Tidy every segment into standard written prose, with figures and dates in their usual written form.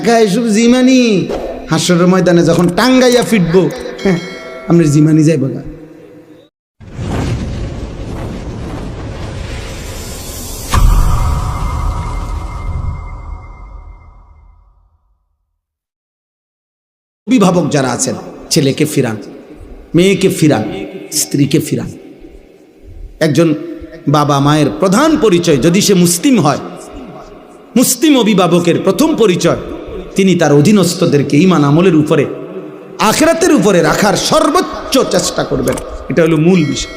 কাকা এসব জিমানি হাসরের ময়দানে যখন টাঙ্গাইয়া ফিটবো আপনার জিমানি যাইব না। অভিভাবক যারা আছেন ছেলেকে ফিরান, মেয়েকে ফিরান, স্ত্রীকে ফিরান। একজন বাবা মায়ের প্রধান পরিচয় যদি সে মুসলিম হয়, মুসলিম অভিভাবকের প্রথম পরিচয় তিনি তার অধীনস্থদেরকে ঈমান আমলের উপরে আখিরাতের উপরে রাখার সর্বোচ্চ চেষ্টা করবেন। এটা হলো মূল বিষয়।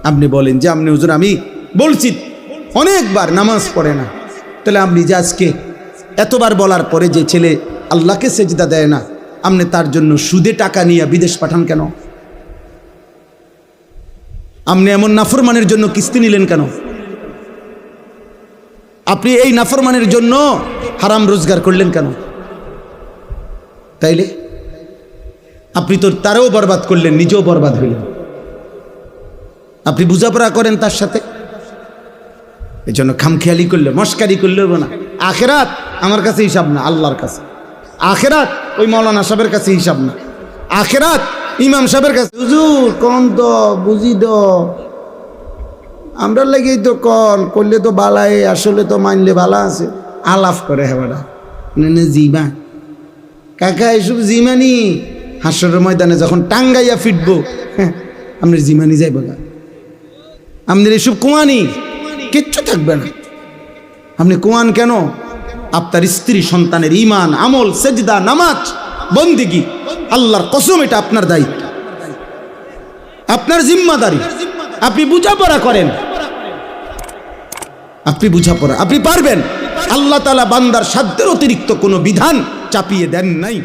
আপনি বলেন যে আপনি হুজুর আমি বলছি অনেকবার নামাজ পড়ে না, তাহলে আপনি যে আজকে এতবার বলার পরে যে ছেলে আল্লাহকে সেজদা দেয় না, আপনি তার জন্য সুদে টাকা নিয়ে বিদেশ পাঠান কেন? আপনি এমন নাফরমানের জন্য কিস্তি নিলেন কেন? আপনি এই নাফরমানের জন্য হারাম রোজগার করলেন কেন? তাইলে আপনি তো তারও বরবাদ করলেন, নিজেও বরবাদ হইলেন। আপনি বুঝাপড়া করেন তার সাথে, এই জন্য খামখেয়ালি করলে মস্কারি করলে না। আখেরাত আমার কাছে হিসাব না, আল্লাহর কাছে। আখেরাত ওই মৌলানা সাহেবের কাছে হিসাব না, আখেরাত ইমাম সাহেবের কাছে। হুজুর কোন তো বুঝি দ আমরা লাগেই তো কন করলে তো বালাই, আসলে তো মানলে ভালো আছে আলাপ করে হেবাটা জিমা। কাকা এসব জিমানি হাসরের ময়দানে যখন টাঙ্গাইয়া ফিটবো আপনার জিমানি যাইব না। আপনার এসব কুয়ানি কিচ্ছু থাকবে না। আপনি কুয়ান কেন? আপনার স্ত্রী সন্তানের ঈমান আমল সেজদা নামাজ বন্দেগী আল্লাহর কসম এটা আপনার দায়িত্ব, আপনার জিম্মাদারি। আপনি বুঝাপড়া করেন, আপনি বুঝাপড়া আপনি পারবেন। আল্লাহ তাআলা বান্দার সাধ্যের অতিরিক্ত কোনো বিধান চাপিয়ে দেন নাই।